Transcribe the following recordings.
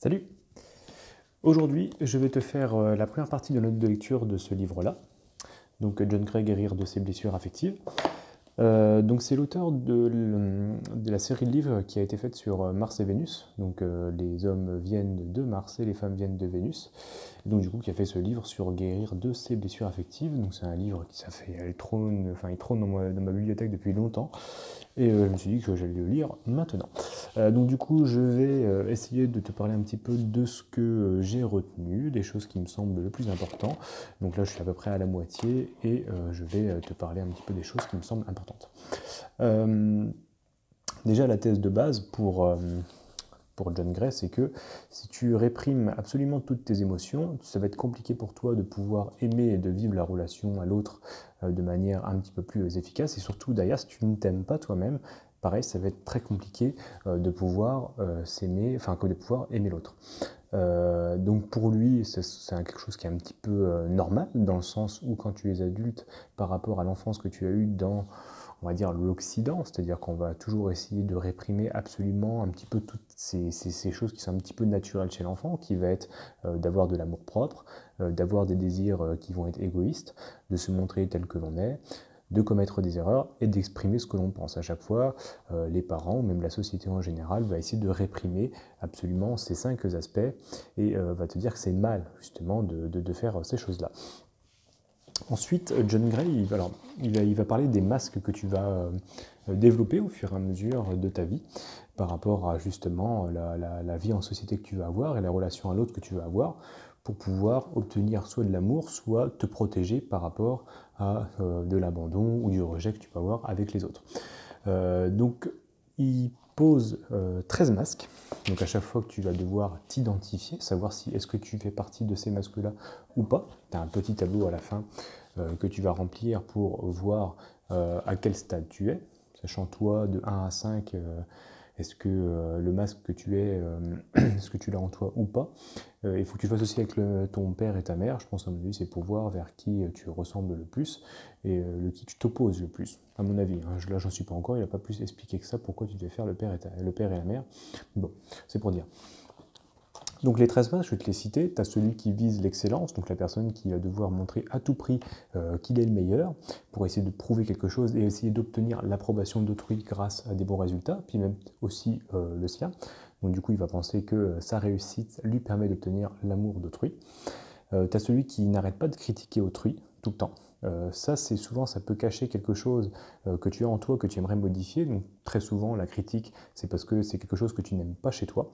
Salut! Aujourd'hui, je vais te faire la première partie de note de lecture de ce livre-là. Donc John Gray, guérir de ses blessures affectives. Donc c'est l'auteur de la série de livres qui a été faite sur Mars et Vénus. Donc les hommes viennent de Mars et les femmes viennent de Vénus. Et donc du coup qui a fait ce livre sur guérir de ses blessures affectives. Donc c'est un livre qui il trône dans ma bibliothèque depuis longtemps. Et je me suis dit que j'allais le lire maintenant. Donc du coup, je vais essayer de te parler un petit peu de ce que j'ai retenu, des choses qui me semblent le plus important. Donc là, je suis à peu près à la moitié et je vais te parler un petit peu des choses qui me semblent importantes. Déjà, la thèse de base pour John Gray, c'est que si tu réprimes absolument toutes tes émotions, ça va être compliqué pour toi de pouvoir aimer et de vivre la relation à l'autre de manière un petit peu plus efficace. Et surtout, d'ailleurs, si tu ne t'aimes pas toi-même, pareil, ça va être très compliqué de pouvoir s'aimer, enfin, de pouvoir aimer l'autre. Donc pour lui, c'est quelque chose qui est un petit peu normal, dans le sens où quand tu es adulte, par rapport à l'enfance que tu as eue dans, on va dire, l'Occident, c'est-à-dire qu'on va toujours essayer de réprimer absolument un petit peu toutes ces choses qui sont un petit peu naturelles chez l'enfant, qui va être d'avoir de l'amour propre, d'avoir des désirs qui vont être égoïstes, de se montrer tel que l'on est, de commettre des erreurs et d'exprimer ce que l'on pense. À chaque fois, les parents, ou même la société en général, va essayer de réprimer absolument ces 5 aspects et va te dire que c'est mal, justement, de faire ces choses-là. Ensuite, John Gray, il va parler des masques que tu vas développer au fur et à mesure de ta vie par rapport à justement la vie en société que tu vas avoir et la relation à l'autre que tu vas avoir pour pouvoir obtenir soit de l'amour, soit te protéger par rapport à de l'abandon ou du rejet que tu peux avoir avec les autres. Donc, il pose 13 masques. Donc à chaque fois que tu vas devoir t'identifier, savoir si est-ce que tu fais partie de ces masques-là ou pas. Tu as un petit tableau à la fin que tu vas remplir pour voir à quel stade tu es, sachant toi de 1 à 5, est-ce que le masque que tu es, est-ce que tu l'as en toi ou pas. Il faut que tu fasses aussi avec ton père et ta mère, je pense à mon avis, c'est pour voir vers qui tu ressembles le plus et qui tu t'opposes le plus, à mon avis. Hein. Là, j'en suis pas encore, il n'a pas plus expliqué que ça pourquoi tu devais faire le père et la mère. Bon, c'est pour dire. Donc les 13 masques, je vais te les citer. Tu as celui qui vise l'excellence, donc la personne qui va devoir montrer à tout prix qu'il est le meilleur pour essayer de prouver quelque chose et essayer d'obtenir l'approbation d'autrui grâce à des bons résultats, puis même aussi le sien. Donc du coup, il va penser que sa réussite lui permet d'obtenir l'amour d'autrui. Tu as celui qui n'arrête pas de critiquer autrui tout le temps. Ça, c'est souvent, ça peut cacher quelque chose que tu as en toi, que tu aimerais modifier. Donc, très souvent, la critique, c'est parce que c'est quelque chose que tu n'aimes pas chez toi.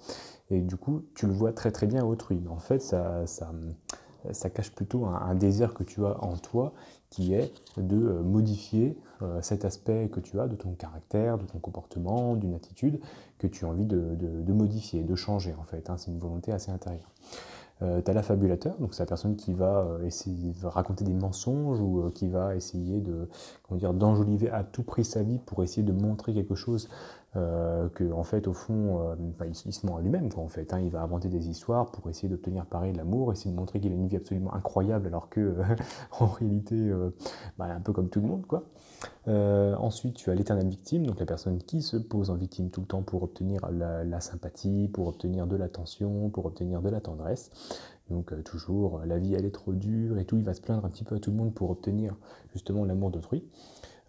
Et du coup, tu le vois très très bien à autrui. Mais en fait, ça cache plutôt un désir que tu as en toi, qui est de modifier cet aspect que tu as de ton caractère, de ton comportement, d'une attitude, que tu as envie de modifier, de changer en fait. Hein. C'est une volonté assez intérieure. Tu as l'affabulateur, donc c'est la personne qui va essayer de raconter des mensonges ou qui va essayer d'enjoliver à tout prix sa vie pour essayer de montrer quelque chose que, en fait, au fond, il se ment à lui-même, en fait. Hein. Il va inventer des histoires pour essayer d'obtenir pareil de l'amour, essayer de montrer qu'il a une vie absolument incroyable alors que, en réalité, il est un peu comme tout le monde, quoi. Ensuite, tu as l'éternelle victime, donc la personne qui se pose en victime tout le temps pour obtenir la sympathie, pour obtenir de l'attention, pour obtenir de la tendresse. Donc toujours, la vie elle est trop dure et tout, il va se plaindre un petit peu à tout le monde pour obtenir justement l'amour d'autrui.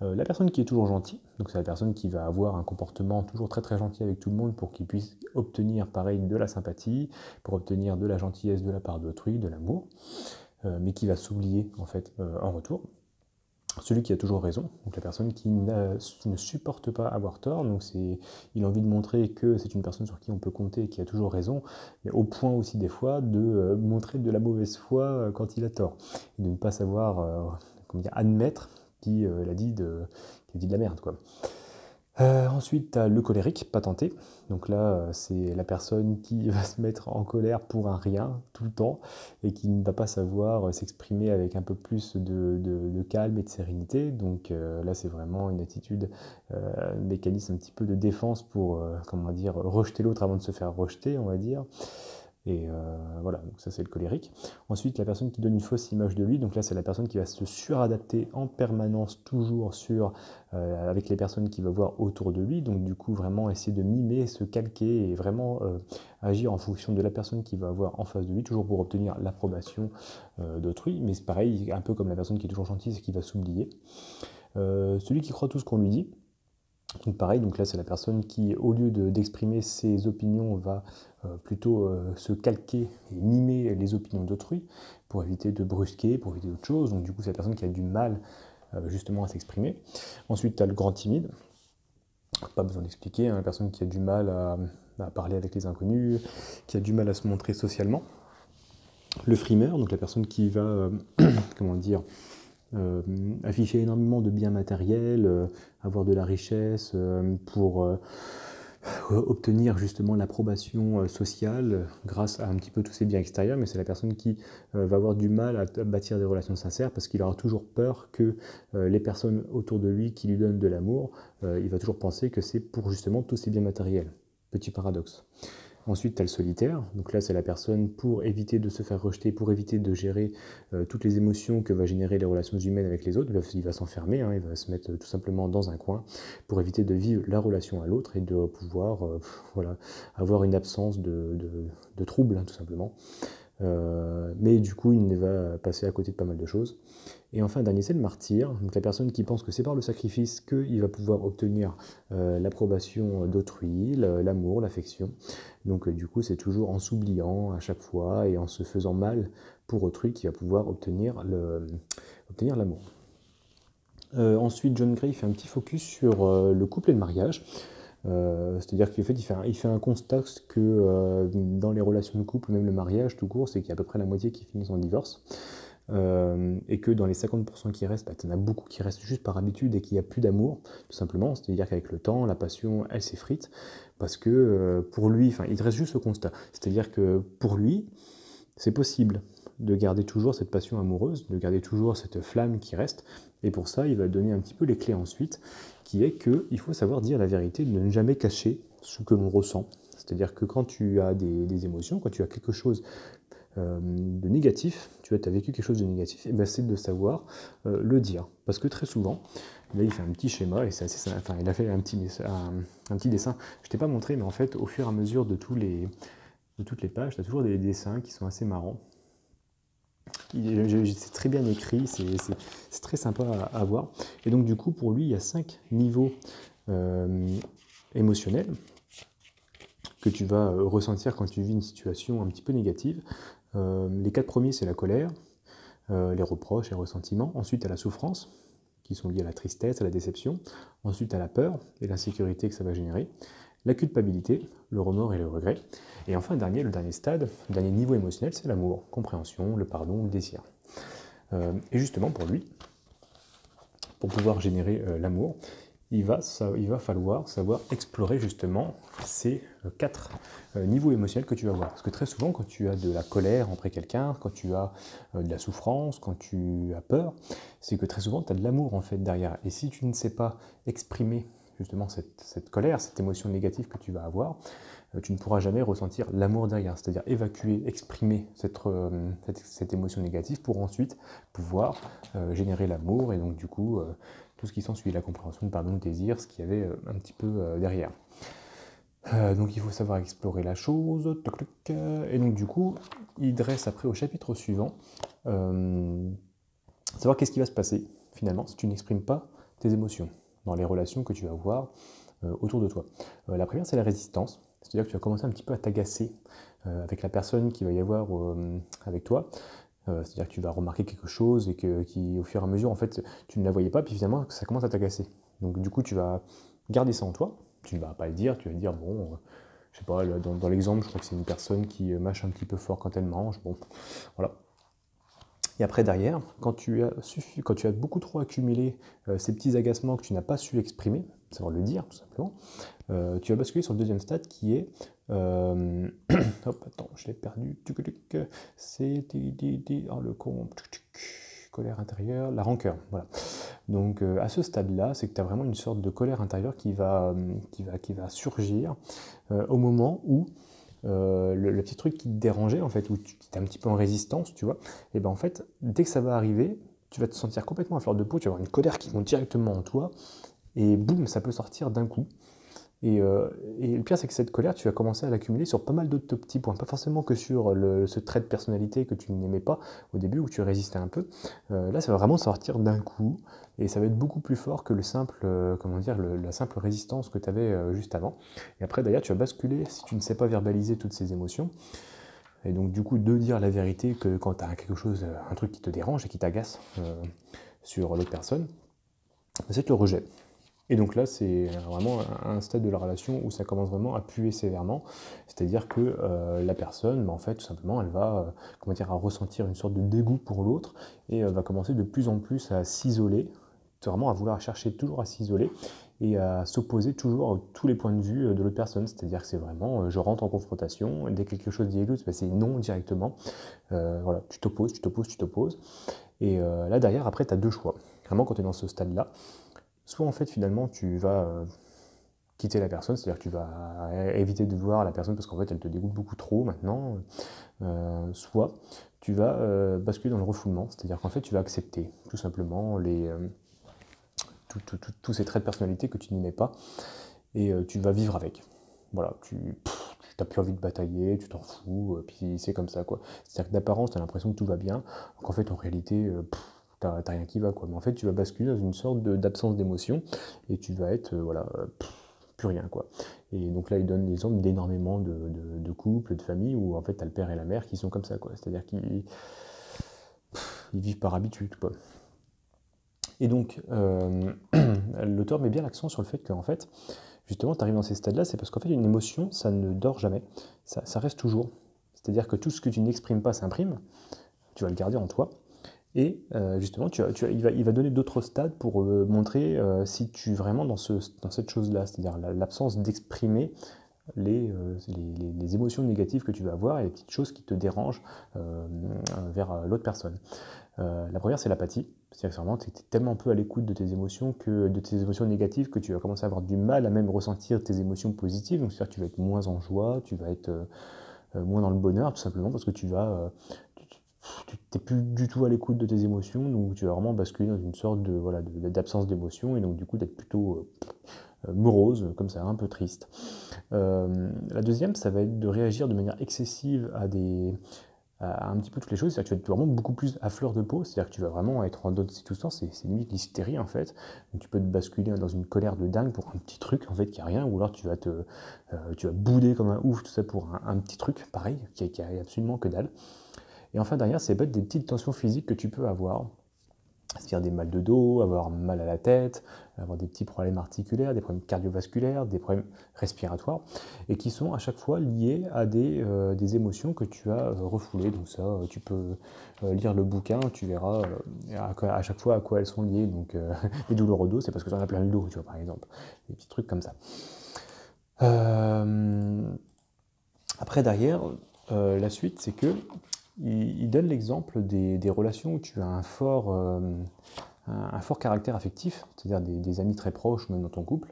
La personne qui est toujours gentille, donc c'est la personne qui va avoir un comportement toujours très très gentil avec tout le monde pour qu'il puisse obtenir pareil de la sympathie, pour obtenir de la gentillesse de la part d'autrui, de l'amour, mais qui va s'oublier en fait en retour. Celui qui a toujours raison, donc la personne qui ne supporte pas avoir tort, donc il a envie de montrer que c'est une personne sur qui on peut compter et qui a toujours raison, mais au point aussi des fois de montrer de la mauvaise foi quand il a tort, et de ne pas savoir admettre qu'il a dit de la merde, quoi. Ensuite, tu as le colérique, pas tenté. Donc là, c'est la personne qui va se mettre en colère pour un rien, tout le temps, et qui ne va pas savoir s'exprimer avec un peu plus de calme et de sérénité. Donc là, c'est vraiment une attitude, un mécanisme un petit peu de défense pour, rejeter l'autre avant de se faire rejeter, on va dire. Et voilà, donc ça c'est le colérique. Ensuite, la personne qui donne une fausse image de lui, donc là c'est la personne qui va se suradapter en permanence, toujours avec les personnes qu'il va voir autour de lui, donc du coup vraiment essayer de mimer, se calquer et vraiment agir en fonction de la personne qu'il va avoir en face de lui, toujours pour obtenir l'approbation d'autrui, mais c'est pareil, un peu comme la personne qui est toujours gentille, c'est qu'il va s'oublier. Celui qui croit tout ce qu'on lui dit, donc pareil, donc là c'est la personne qui, au lieu d'exprimer ses opinions, va plutôt se calquer et mimer les opinions d'autrui pour éviter de brusquer, pour éviter d'autres choses. Donc du coup c'est la personne qui a du mal justement à s'exprimer. Ensuite tu as le grand timide, pas besoin d'expliquer, hein, la personne qui a du mal à parler avec les inconnus, qui a du mal à se montrer socialement. Le frimeur, donc la personne qui va, comment dire, afficher énormément de biens matériels, avoir de la richesse pour obtenir justement l'approbation sociale grâce à un petit peu tous ces biens extérieurs, mais c'est la personne qui va avoir du mal à bâtir des relations sincères parce qu'il aura toujours peur que les personnes autour de lui qui lui donnent de l'amour, il va toujours penser que c'est pour justement tous ces biens matériels. Petit paradoxe. Ensuite, tu as le solitaire. Donc là, c'est la personne pour éviter de se faire rejeter, pour éviter de gérer toutes les émotions que va générer les relations humaines avec les autres. Là, il va s'enfermer, hein, il va se mettre tout simplement dans un coin pour éviter de vivre la relation à l'autre et de pouvoir voilà, avoir une absence de trouble, hein, tout simplement. Mais du coup, il va passer à côté de pas mal de choses. Et enfin, dernier, c'est le martyr, donc la personne qui pense que c'est par le sacrifice qu'il va pouvoir obtenir l'approbation d'autrui, l'amour, l'affection. Donc du coup, c'est toujours en s'oubliant à chaque fois et en se faisant mal pour autrui qu'il va pouvoir obtenir l'amour. Ensuite, John Gray fait un petit focus sur le couple et le mariage. C'est-à-dire qu'en fait, il fait un constat que dans les relations de couple, même le mariage tout court, c'est qu'il y a à peu près la moitié qui finissent en divorce. Et que dans les 50% qui restent, tu en as beaucoup qui restent juste par habitude et qu'il n'y a plus d'amour, tout simplement. C'est-à-dire qu'avec le temps, la passion, elle s'effrite, parce que pour lui, il te reste juste ce constat. C'est-à-dire que pour lui, c'est possible de garder toujours cette passion amoureuse, de garder toujours cette flamme qui reste, et pour ça, il va donner un petit peu les clés ensuite, qui est qu'il faut savoir dire la vérité, de ne jamais cacher ce que l'on ressent. C'est-à-dire que quand tu as des émotions, quand tu as quelque chose de négatif, tu as vécu quelque chose de négatif, et ben c'est de savoir le dire. Parce que très souvent, là il fait un petit schéma, et c'est assez simple, enfin il a fait un petit dessin, je t'ai pas montré, mais en fait au fur et à mesure de toutes les pages, tu as toujours des dessins qui sont assez marrants. C'est très bien écrit, c'est très sympa à voir. Et donc du coup pour lui, il y a 5 niveaux émotionnels que tu vas ressentir quand tu vis une situation un petit peu négative. Les 4 premiers, c'est la colère, les reproches, les ressentiments. Ensuite, à la souffrance, qui sont liés à la tristesse, à la déception. Ensuite, à la peur et l'insécurité que ça va générer. La culpabilité, le remords et le regret. Et enfin, le dernier stade, le dernier niveau émotionnel, c'est l'amour, compréhension, le pardon, le désir. Et justement, pour lui, pour pouvoir générer l'amour, il va falloir savoir explorer justement ces 4 niveaux émotionnels que tu vas avoir. Parce que très souvent, quand tu as de la colère après quelqu'un, quand tu as de la souffrance, quand tu as peur, c'est que très souvent, tu as de l'amour en fait derrière. Et si tu ne sais pas exprimer justement cette colère, cette émotion négative que tu vas avoir, tu ne pourras jamais ressentir l'amour derrière, c'est-à-dire évacuer, exprimer cette émotion négative pour ensuite pouvoir générer l'amour et donc du coup tout ce qui s'ensuit, la compréhension, le pardon, le désir, ce qu'il y avait un petit peu derrière. Donc il faut savoir explorer la chose, et donc du coup il dresse après au chapitre suivant savoir qu'est-ce qui va se passer finalement si tu n'exprimes pas tes émotions dans les relations que tu vas avoir autour de toi. La première, c'est la résistance, c'est-à-dire que tu vas commencer un petit peu à t'agacer avec la personne qui va y avoir avec toi. C'est-à-dire que tu vas remarquer quelque chose et qui, au fur et à mesure, en fait, tu ne la voyais pas, puis finalement, ça commence à t'agacer. Donc, du coup, tu vas garder ça en toi. Tu ne vas pas le dire, tu vas dire, bon, je sais pas, dans l'exemple, je crois que c'est une personne qui mâche un petit peu fort quand elle mange. Bon, voilà. Et après, derrière, quand tu as beaucoup trop accumulé ces petits agacements que tu n'as pas su exprimer, savoir le dire tout simplement, tu vas basculer sur le deuxième stade qui est... hop, attends, je l'ai perdu. C'est le con... colère intérieure, la rancœur. Voilà. Donc à ce stade-là, c'est que tu as vraiment une sorte de colère intérieure qui va surgir au moment où le petit truc qui te dérangeait, en fait, où tu étais un petit peu en résistance, tu vois, et ben en fait, dès que ça va arriver, tu vas te sentir complètement à fleur de peau, tu vas avoir une colère qui monte directement en toi, et boum, ça peut sortir d'un coup. Et le pire, c'est que cette colère, tu vas commencer à l'accumuler sur pas mal d'autres petits points. Pas forcément que sur ce trait de personnalité que tu n'aimais pas au début, où tu résistais un peu. Là, ça va vraiment sortir d'un coup, et ça va être beaucoup plus fort que le simple, comment dire, la simple résistance que tu avais juste avant. Et après, d'ailleurs, tu vas basculer, si tu ne sais pas verbaliser toutes ces émotions, et donc du coup, de dire la vérité que quand tu as quelque chose, un truc qui te dérange et qui t'agace sur l'autre personne, c'est le rejet. Et donc là, c'est vraiment un stade de la relation où ça commence vraiment à puer sévèrement. C'est-à-dire que la personne, en fait, tout simplement, elle va comment dire, à ressentir une sorte de dégoût pour l'autre et va commencer de plus en plus à s'isoler, vraiment à vouloir chercher toujours à s'isoler et à s'opposer toujours à tous les points de vue de l'autre personne. C'est-à-dire que c'est vraiment, je rentre en confrontation, et dès que quelque chose dit écoute, c'est non directement. Voilà, tu t'opposes, tu t'opposes, tu t'opposes. Et là, derrière, après, tu as deux choix. Vraiment, quand tu es dans ce stade-là, soit en fait finalement tu vas quitter la personne, c'est-à-dire que tu vas éviter de voir la personne parce qu'en fait elle te dégoûte beaucoup trop maintenant, soit tu vas basculer dans le refoulement, c'est-à-dire qu'en fait tu vas accepter tout simplement tous ces traits de personnalité que tu n'aimais pas et tu vas vivre avec. Voilà, tu n'as plus envie de batailler, tu t'en fous, puis c'est comme ça quoi. C'est-à-dire que d'apparence tu as l'impression que tout va bien, donc en fait en réalité t'as rien qui va quoi. Mais en fait tu vas basculer dans une sorte d'absence d'émotion et tu vas être voilà plus rien quoi. Et donc là il donne l'exemple d'énormément de couples, de familles où en fait t'as le père et la mère qui sont comme ça quoi. C'est-à-dire qu'ils vivent par habitude quoi. Et donc l'auteur met bien l'accent sur le fait qu'en fait justement tu arrives dans ces stades-là, c'est parce qu'en fait une émotion ça ne dort jamais, ça reste toujours. C'est-à-dire que tout ce que tu n'exprimes pas s'imprime, tu vas le garder en toi. Et justement, il va donner d'autres stades pour montrer si tu es vraiment dans cette chose-là, c'est-à-dire l'absence d'exprimer les émotions négatives que tu vas avoir et les petites choses qui te dérangent vers l'autre personne. La première, c'est l'apathie. C'est-à-dire que vraiment, tu es tellement peu à l'écoute de tes émotions, de tes émotions négatives, que tu vas commencer à avoir du mal à même ressentir tes émotions positives. Donc, c'est-à-dire que tu vas être moins en joie, tu vas être moins dans le bonheur, tout simplement parce que tu n'es plus du tout à l'écoute de tes émotions, donc tu vas vraiment basculer dans une sorte d'absence d'émotion, et donc du coup d'être plutôt morose, comme ça, un peu triste. La deuxième, ça va être de réagir de manière excessive à un petit peu toutes les choses, c'est-à-dire que tu vas être vraiment beaucoup plus à fleur de peau, c'est-à-dire que tu vas vraiment être en dode tout ça, c'est limite l'hystérie en fait, donc tu peux te basculer dans une colère de dingue pour un petit truc en fait qui a rien, ou alors tu vas bouder comme un ouf, tout ça pour un petit truc, pareil, qui a absolument que dalle. Et enfin derrière, c'est peut-être des petites tensions physiques que tu peux avoir, c'est-à-dire des mal de dos, avoir mal à la tête, avoir des petits problèmes articulaires, des problèmes cardiovasculaires, des problèmes respiratoires, et qui sont à chaque fois liés à des émotions que tu as refoulées. Donc ça, tu peux lire le bouquin, tu verras à chaque fois à quoi elles sont liées. Donc les douleurs au dos, c'est parce que tu en as plein le dos, tu vois, par exemple. Des petits trucs comme ça. Après, derrière, la suite, c'est que il donne l'exemple des relations où tu as un fort caractère affectif, c'est-à-dire des amis très proches, même dans ton couple,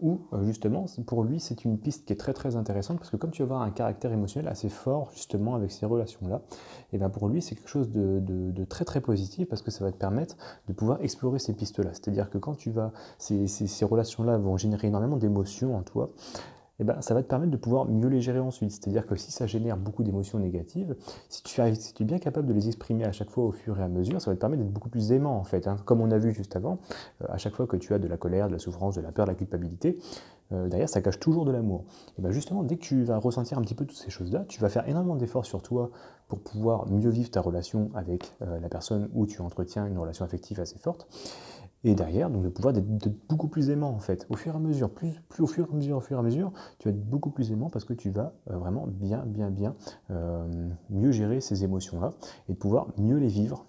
où justement, pour lui, c'est une piste qui est très très intéressante, parce que comme tu vas avoir un caractère émotionnel assez fort, justement, avec ces relations-là, et bien pour lui, c'est quelque chose de très très positif, parce que ça va te permettre de pouvoir explorer ces pistes-là. C'est-à-dire que quand ces relations-là vont générer énormément d'émotions en toi, eh ben, ça va te permettre de pouvoir mieux les gérer ensuite. C'est-à-dire que si ça génère beaucoup d'émotions négatives, si tu es bien capable de les exprimer à chaque fois au fur et à mesure, ça va te permettre d'être beaucoup plus aimant en fait. Comme on a vu juste avant, à chaque fois que tu as de la colère, de la souffrance, de la peur, de la culpabilité, derrière ça cache toujours de l'amour. Et bien justement, dès que tu vas ressentir un petit peu toutes ces choses-là, tu vas faire énormément d'efforts sur toi pour pouvoir mieux vivre ta relation avec la personne où tu entretiens une relation affective assez forte. Et derrière, donc de pouvoir être beaucoup plus aimant en fait, au fur et à mesure, plus au fur et à mesure, tu vas être beaucoup plus aimant parce que tu vas vraiment bien mieux gérer ces émotions-là et de pouvoir mieux les vivre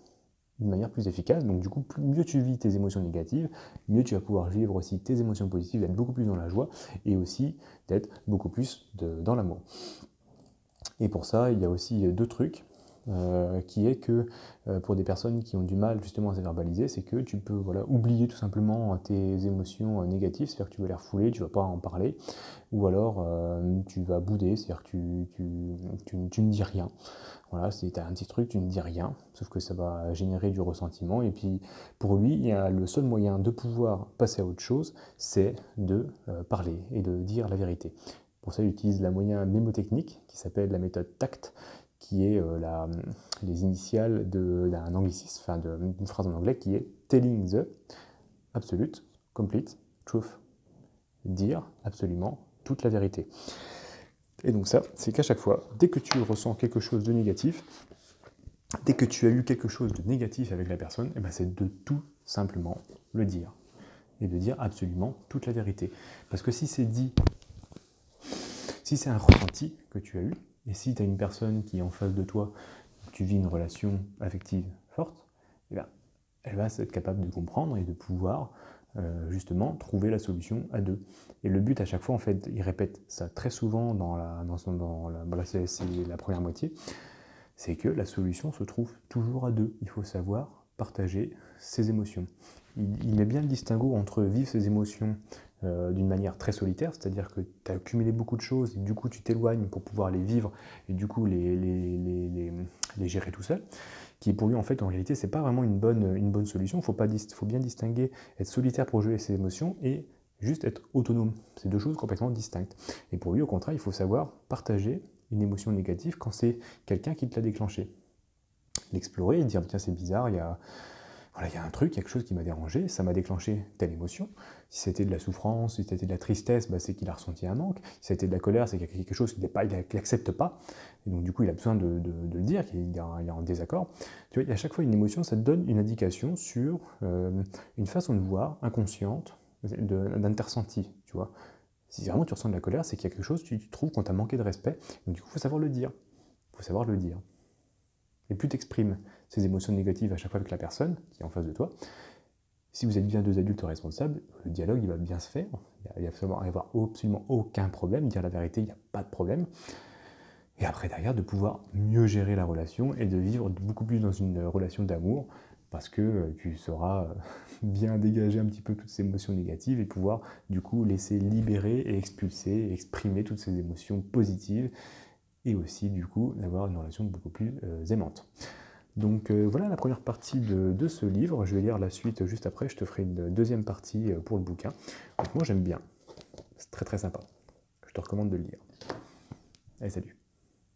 d'une manière plus efficace. Donc du coup, mieux tu vis tes émotions négatives, mieux tu vas pouvoir vivre aussi tes émotions positives, d'être beaucoup plus dans la joie et aussi d'être beaucoup plus dans l'amour. Et pour ça, il y a aussi deux trucs. qui est que pour des personnes qui ont du mal justement à se verbaliser, c'est que tu peux oublier tout simplement tes émotions négatives, c'est-à-dire que tu vas les refouler, tu ne vas pas en parler, ou alors tu vas bouder, c'est-à-dire que tu ne dis rien. Voilà, c'est un petit truc, tu ne dis rien, sauf que ça va générer du ressentiment. Et puis pour lui, il y a le seul moyen de pouvoir passer à autre chose, c'est de parler et de dire la vérité. Pour ça, il utilise la moyen mnémotechnique qui s'appelle la méthode TACT, qui est les initiales d'un anglicisme, enfin d'une phrase en anglais qui est telling the absolute, complete, truth. Dire absolument toute la vérité. Et donc ça, c'est qu'à chaque fois, dès que tu ressens quelque chose de négatif, dès que tu as eu quelque chose de négatif avec la personne, eh ben c'est de tout simplement le dire. Et de dire absolument toute la vérité. Parce que si c'est dit, si c'est un ressenti que tu as eu, et si tu as une personne qui est en face de toi, tu vis une relation affective forte, eh ben, elle va être capable de comprendre et de pouvoir justement trouver la solution à deux. Et le but à chaque fois, en fait, il répète ça très souvent c'est la première moitié, c'est que la solution se trouve toujours à deux. Il faut savoir partager ses émotions. Il met bien le distinguo entre vivre ses émotions d'une manière très solitaire, c'est-à-dire que tu as accumulé beaucoup de choses, et du coup tu t'éloignes pour pouvoir les vivre et du coup les gérer tout seul, qui pour lui en fait en réalité c'est pas vraiment une bonne solution. Faut bien distinguer être solitaire pour jouer ses émotions et juste être autonome. C'est deux choses complètement distinctes. Et pour lui au contraire, il faut savoir partager une émotion négative quand c'est quelqu'un qui te l'a déclenché. L'explorer et dire tiens c'est bizarre, il y a un truc, quelque chose qui m'a dérangé, ça m'a déclenché telle émotion. Si c'était de la souffrance, si c'était de la tristesse, c'est qu'il a ressenti un manque. Si c'était de la colère, c'est qu'il y a quelque chose qu'il n'accepte pas. Et donc du coup, il a besoin de le dire, qu'il est en désaccord. Tu vois, à chaque fois, une émotion, ça te donne une indication sur une façon de voir inconsciente d'un ressenti. Tu vois. Si vraiment tu ressens de la colère, c'est qu'il y a quelque chose, tu trouves qu'on t'a manqué de respect. Donc du coup, il faut savoir le dire. Il faut savoir le dire. Et plus tu exprimes ces émotions négatives à chaque fois avec la personne qui est en face de toi, si vous êtes bien deux adultes responsables, le dialogue il va bien se faire, il va y avoir absolument aucun problème, dire la vérité, il n'y a pas de problème. Et après derrière, de pouvoir mieux gérer la relation et de vivre beaucoup plus dans une relation d'amour, parce que tu sauras bien dégager un petit peu toutes ces émotions négatives et pouvoir du coup laisser libérer et expulser, et exprimer toutes ces émotions positives, et aussi du coup d'avoir une relation beaucoup plus aimante. Donc voilà la première partie de ce livre, je vais lire la suite juste après, je te ferai une deuxième partie pour le bouquin. Donc moi j'aime bien, c'est très très sympa, je te recommande de le lire. Allez salut.